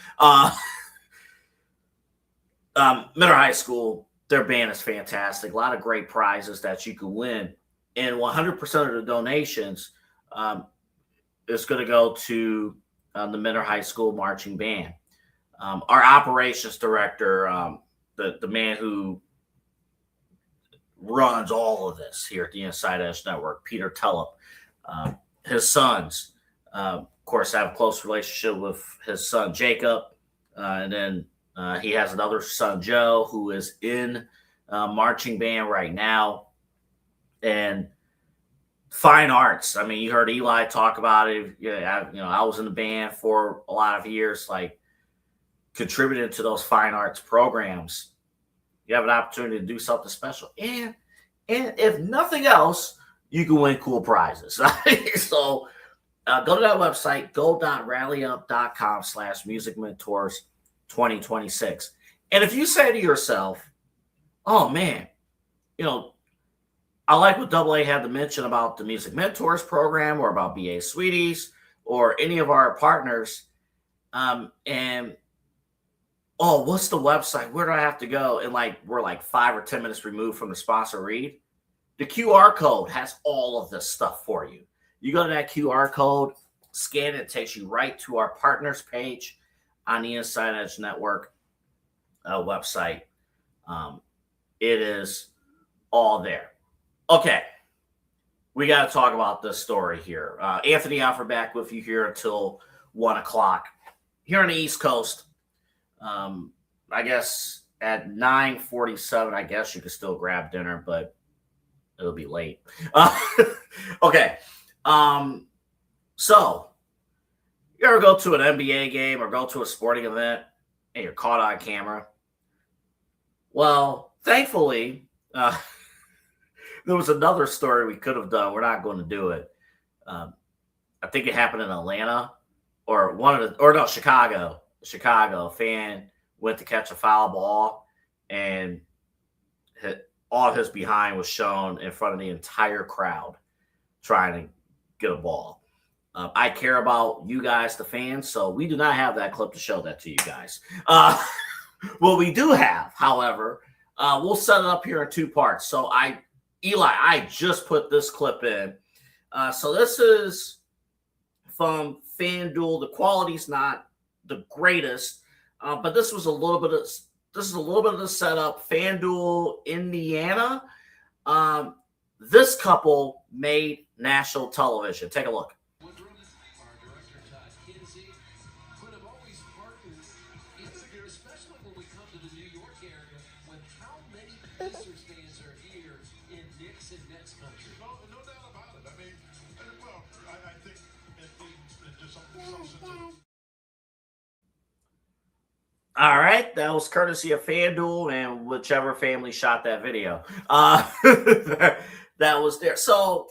S1: Mentor High School, their band is fantastic. A lot of great prizes that you can win. And 100% of the donations is going to go to the Mentor High School marching band. Our operations director, the man who runs all of this here at the Inside Edge Network, Peter Tulloch, his sons, of course, have a close relationship with his son, Jacob. And then he has another son, Joe, who is in marching band right now. And fine arts. I mean, you heard Eli talk about it. Yeah, I was in the band for a lot of years, like contributing to those fine arts programs. You have an opportunity to do something special. And if nothing else, you can win cool prizes. So go to that website, go.rallyup.com/musicmentors2026. And if you say to yourself, oh man, I like what AA had to mention about the Music Mentors program or about BA Sweeties or any of our partners. And what's the website? Where do I have to go? And we're 5 or 10 minutes removed from the sponsor read. The QR code has all of this stuff for you. You go to that QR code, scan it, takes you right to our partners page on the Inside Edge Network website. It is all there. Okay, we got to talk about this story here. Anthony Alford back with you here until 1 o'clock. Here on the East Coast, I guess at 9:47, I guess you could still grab dinner, but it'll be late. Okay, so you ever go to an NBA game or go to a sporting event and you're caught on camera? Well, thankfully, there was another story we could have done. We're not going to do it. I think it happened in Atlanta Chicago. Chicago. A fan went to catch a foul ball and all of his behind was shown in front of the entire crowd trying to get a ball. I care about you guys, the fans, so we do not have that clip to show that to you guys. What we do have, however, we'll set it up here in two parts. So Eli, I just put this clip in. So this is from FanDuel. The quality's not the greatest, but this is a little bit of the setup. FanDuel, Indiana. This couple made national television. Take a look. All right, that was courtesy of FanDuel and whichever family shot that video. That was there. So,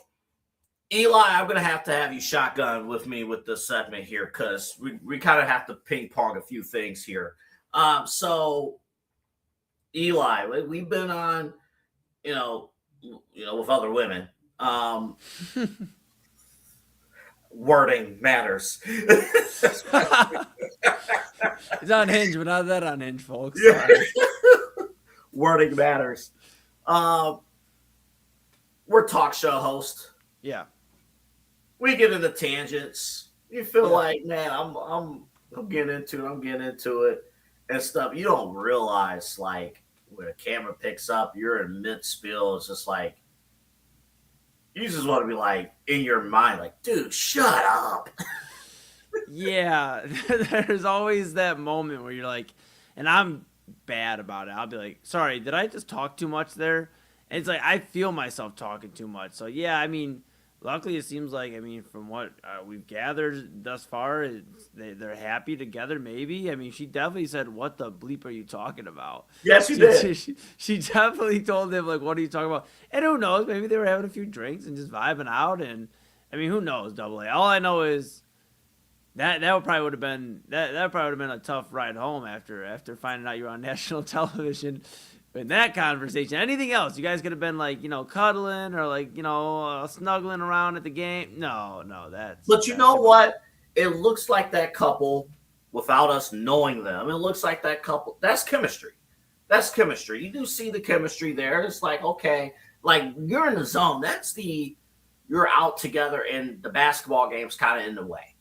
S1: Eli, I'm going to have you shotgun with me with this segment here because we kind of have to ping pong a few things here. So, Eli, we've been on, with other women. Wording matters.
S7: It's unhinged, but not that unhinged, folks.
S1: Yeah. Wording matters. We're talk show hosts.
S7: Yeah.
S1: We get into tangents. You feel like, man, I'm getting into it. I'm getting into it and stuff. You don't realize, when the camera picks up, you're in mid-spill. It's just like, you just want to be in your mind, dude, shut up.
S7: Yeah, there's always that moment where you're like, and I'm bad about it. I'll be like, sorry, did I just talk too much there? And it's like, I feel myself talking too much. So, yeah, I mean, luckily it seems like, from what we've gathered thus far, they're happy together, maybe. I mean, she definitely said, what the bleep are you talking about?
S1: Yes, she did.
S7: She definitely told him, what are you talking about? And who knows, maybe they were having a few drinks and just vibing out. And, who knows, AA. All I know is that probably would have been a tough ride home after finding out you were on national television. In that conversation, anything else? You guys could have been cuddling or snuggling around at the game. No, that's.
S1: But you know what? It looks like that couple, without us knowing them, it looks like that couple. That's chemistry. That's chemistry. You do see the chemistry there. It's like, okay, you're in the zone. That's the you're out together and the basketball game's kind of in the way.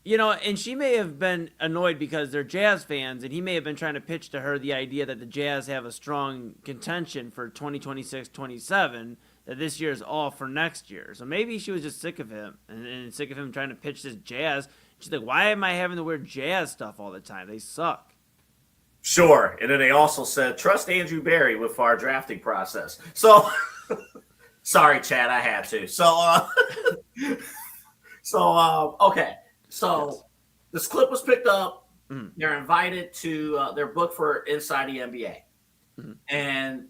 S7: You know, and she may have been annoyed because they're Jazz fans, and he may have been trying to pitch to her the idea that the Jazz have a strong contention for 2026-27, that this year is all for next year. So maybe she was just sick of him, and sick of him trying to pitch this Jazz. She's like, why am I having to wear Jazz stuff all the time? They suck.
S1: Sure. And then they also said, trust Andrew Barry with our drafting process. So, sorry, Chad, I had to. Okay. So this clip was picked up. Mm-hmm. They're invited to their book for Inside the NBA. Mm-hmm. And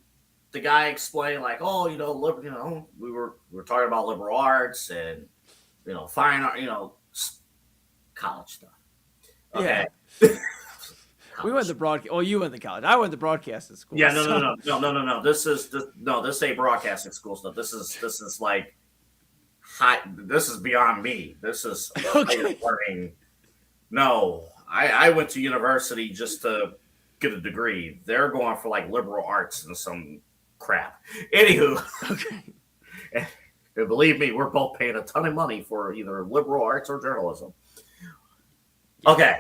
S1: the guy explained like, oh, we were talking about liberal arts and, fine art, college stuff. Okay.
S7: Yeah. We went to broadcast. Oh, you went to college. I went to broadcasting school.
S1: Yeah, no. This ain't broadcasting school stuff. This is like high. This is beyond me. This is learning. No, I went to university just to get a degree. They're going for like liberal arts and some crap. Anywho, okay. And believe me, we're both paying a ton of money for either liberal arts or journalism. Okay.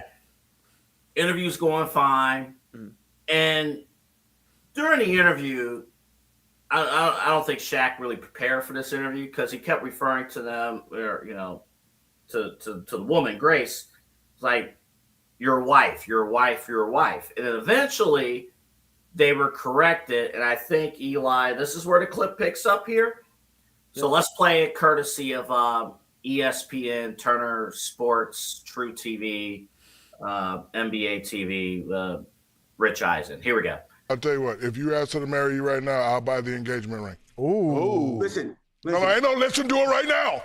S1: Interview's going fine. Mm. And during the interview, I don't think Shaq really prepared for this interview because he kept referring to them, or, to the woman, Grace, like, your wife. And then eventually they were corrected. And I think, Eli, this is where the clip picks up here. So let's play it courtesy of ESPN, Turner Sports, True TV, NBA TV, Rich Eisen. Here we go.
S11: I'll tell you what, if you ask her to marry you right now, I'll buy the engagement ring.
S12: Ooh. Listen.
S11: No, ain't no listen, do it right now.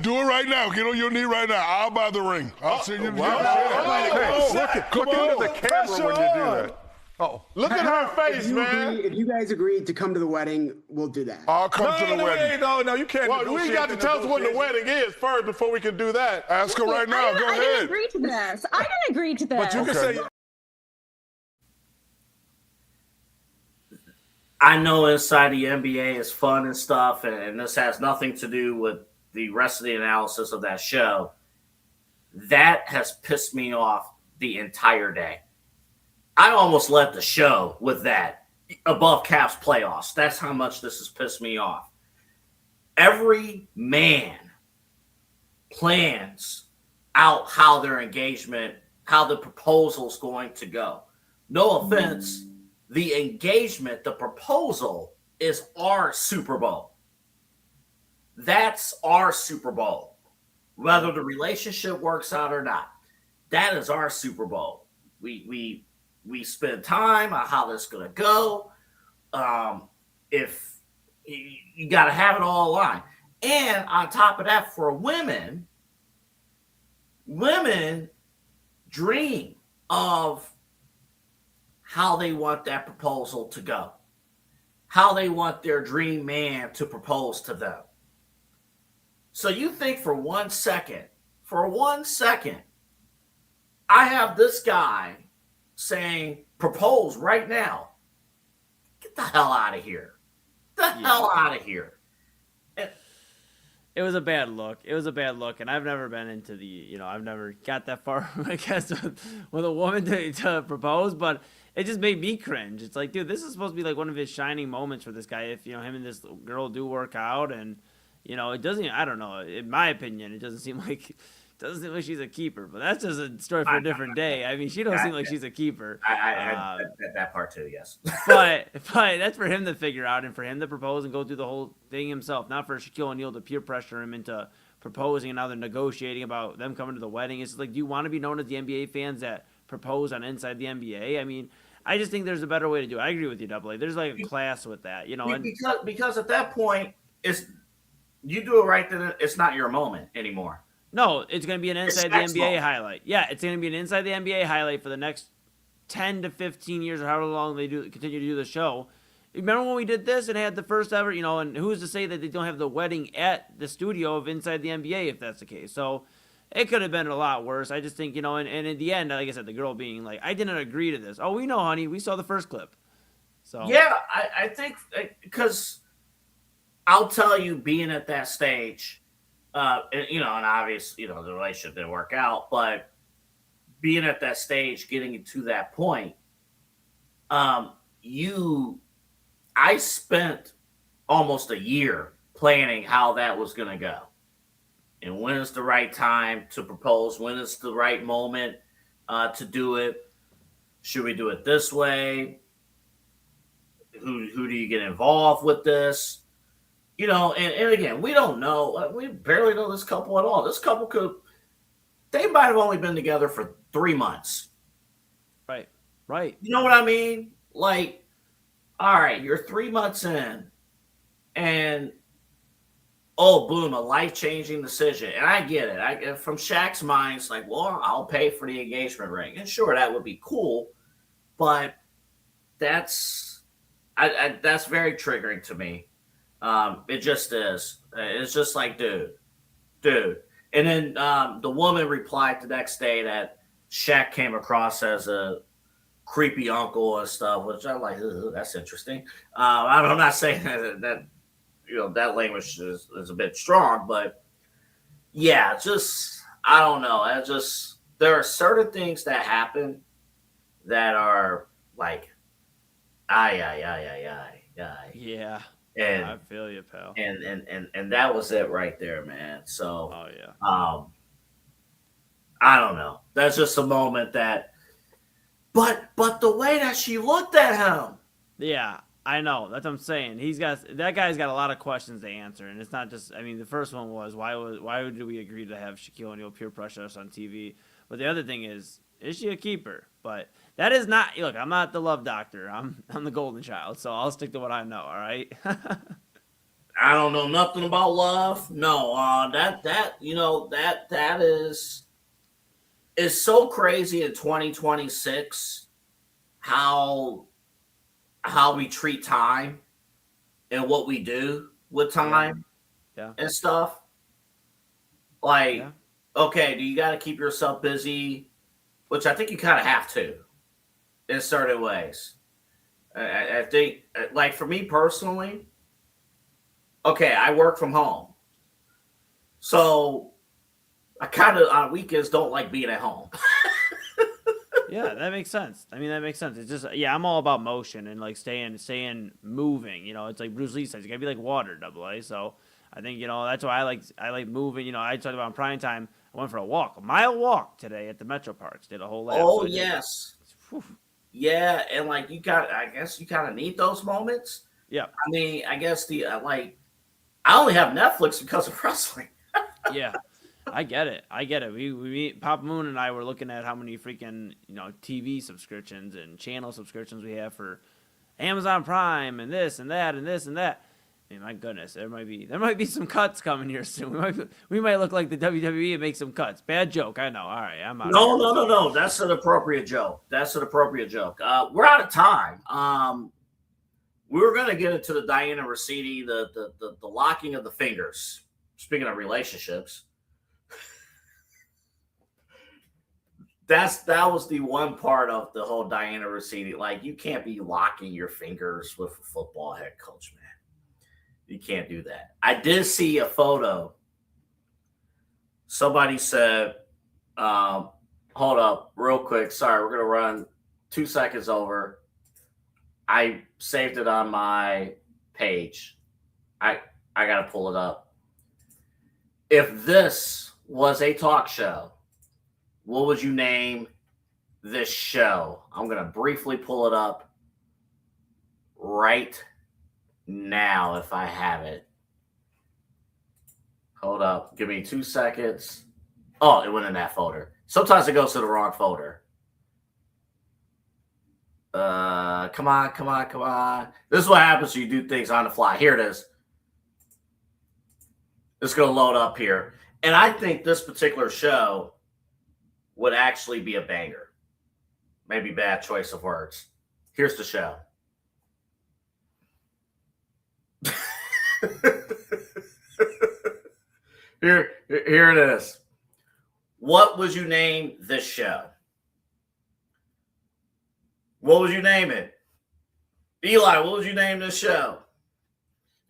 S11: Do it right now. Get on your knee right now. I'll buy the ring. I'll send you the
S12: Look into the camera when you do that. Oh, look at her face, man.
S13: If you guys agreed to come to the wedding, we'll do that.
S11: I'll come to the wedding.
S12: No, you can't.
S11: Well,
S12: we got to tell us when the wedding is first before we can do that.
S11: Ask her right now. Go ahead.
S14: I didn't agree to this.
S12: But you can say.
S1: I know Inside the NBA is fun and stuff, and this has nothing to do with the rest of the analysis of that show. That has pissed me off the entire day. I almost left the show with that above Caps playoffs. That's how much this has pissed me off. Every man plans out how their engagement, how the proposal's going to go. No offense, the engagement, the proposal is our Super Bowl. That's our Super Bowl. Whether the relationship works out or not, that is our Super Bowl. We spend time on how this is going to go. If you got to have it all aligned. And on top of that, for women dream of how they want that proposal to go, how they want their dream man to propose to them. So you think for one second, I have this guy saying, propose right now. Get the hell out of here. Hell out of here.
S7: It was a bad look. And I've never been into I've never got that far, I guess, with a woman to propose, but it just made me cringe. It's like, dude, this is supposed to be like one of his shining moments for this guy. If, him and this girl do work out, and, it doesn't, I don't know, in my opinion, it doesn't seem like she's a keeper, but that's just a story for a different day. I mean, she don't seem like she's a keeper.
S1: I that part too, yes.
S7: but that's for him to figure out and for him to propose and go through the whole thing himself, not for Shaquille O'Neal to peer pressure him into proposing and now they're negotiating about them coming to the wedding. It's like, do you want to be known as the NBA fans that propose on Inside the NBA? I mean, I just think there's a better way to do it. I agree with you, Double A. There's like a class with that, And
S1: because at that point, you do it right, then it's not your moment anymore.
S7: No, it's going to be an Inside the NBA highlight. Yeah, it's going to be an Inside the NBA highlight for the next 10 to 15 years or however long they continue to do the show. Remember when we did this and had the first ever, and who's to say that they don't have the wedding at the studio of Inside the NBA if that's the case? So it could have been a lot worse. I just think, and in the end, like I said, the girl being like, I didn't agree to this. Oh, we know, honey. We saw the first clip. So
S1: yeah, I think because I'll tell you, being at that stage, and obviously, the relationship didn't work out, but being at that stage, getting to that point, I spent almost a year planning how that was going to go. And when is the right time to propose? When is the right moment to do it? Should we do it this way? Who do you get involved with this? And again, we don't know. We barely know this couple at all. This couple they might have only been together for 3 months.
S7: Right.
S1: You know what I mean? Like, all right, you're 3 months in, and boom, a life-changing decision. And I get it. From Shaq's mind, it's like, well, I'll pay for the engagement ring. And sure, that would be cool, but that's very triggering to me. It just is. It's just like, dude. And then the woman replied the next day that Shaq came across as a creepy uncle and stuff, which I'm like, that's interesting. I'm not saying that that language is a bit strong, but yeah, just I don't know. There are certain things that happen that are like,
S7: Yeah.
S1: And
S7: I feel you, pal.
S1: And that was it right there, man. So I don't know. That's just a moment that but the way that she looked at him.
S7: Yeah, I know. That's what I'm saying. That guy's got a lot of questions to answer, and it's not just. I mean, the first one was why did we agree to have Shaquille O'Neal peer pressure us on TV? But the other thing is she a keeper? But that is not. Look, I'm not the love doctor. I'm the golden child, so I'll stick to what I know. All right.
S1: I don't know nothing about love. No, that is so crazy in 2026 how we treat time and what we do with time and stuff. Like, okay, do you got to keep yourself busy? Which I think you kind of have to in certain ways. I think, like, for me personally, okay, I work from home. So I kind of, on weekends, don't like being at home.
S7: Yeah, that makes sense. I mean, that makes sense. It's just, I'm all about motion and like staying moving. It's like Bruce Lee says, you gotta be like water, AA. So I think that's why I like moving. I talked about in prime time. I went for a mile walk today at the Metro Parks. Did a whole lap.
S1: Oh yes, yeah, and like I guess you kind of need those moments.
S7: Yeah,
S1: I mean, I guess I only have Netflix because of wrestling.
S7: Yeah. I get it. We Papa Moon and I were looking at how many freaking TV subscriptions and channel subscriptions we have for Amazon Prime and this and that and this and that. I mean, my goodness, there might be some cuts coming here soon. We might look like the WWE and make some cuts. Bad joke, I know. All right, I'm out.
S1: No. That's an appropriate joke. We're out of time. We were gonna get into the Diana Rossetti, the locking of the fingers. Speaking of relationships. That was the one part of the whole Diana Rossetti. Like, you can't be locking your fingers with a football head coach, man. You can't do that. I did see a photo. Somebody said, hold up real quick. Sorry, we're going to run 2 seconds over. I saved it on my page. I got to pull it up. If this was a talk show, what would you name this show? I'm going to briefly pull it up right now if I have it. Hold up. Give me 2 seconds. Oh, it went in that folder. Sometimes it goes to the wrong folder. Come on. This is what happens when you do things on the fly. Here it is. It's going to load up here. And I think this particular show would actually be a banger. Maybe bad choice of words. Here's the show. Here it is. What would you name this show? What would you name it? Eli, what would you name this show?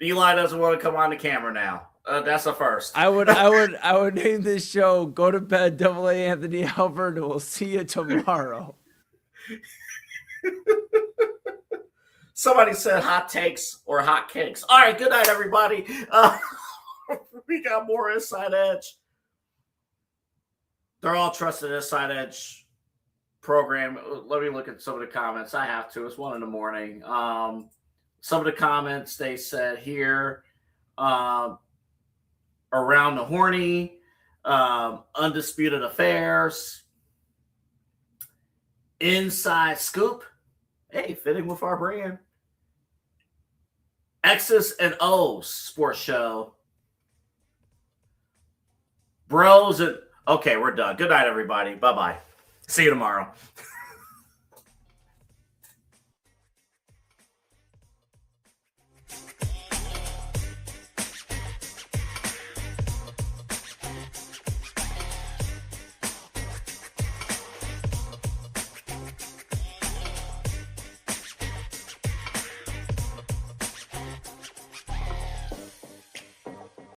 S1: Eli doesn't want to come on the camera now. That's a first.
S7: I would name this show "Go to Bed, AA Anthony Alford," and we'll see you tomorrow.
S1: Somebody said hot takes or hot cakes. All right, good night, everybody. We got more Inside Edge. They're all trusted Inside Edge program. Let me look at some of the comments. I have to. It's 1 a.m. Some of the comments they said here, around the horny, undisputed affairs, inside scoop. Hey, fitting with our brand. X's and O's sports show. Bros and okay, we're done. Good night, everybody. Bye-bye. See you tomorrow.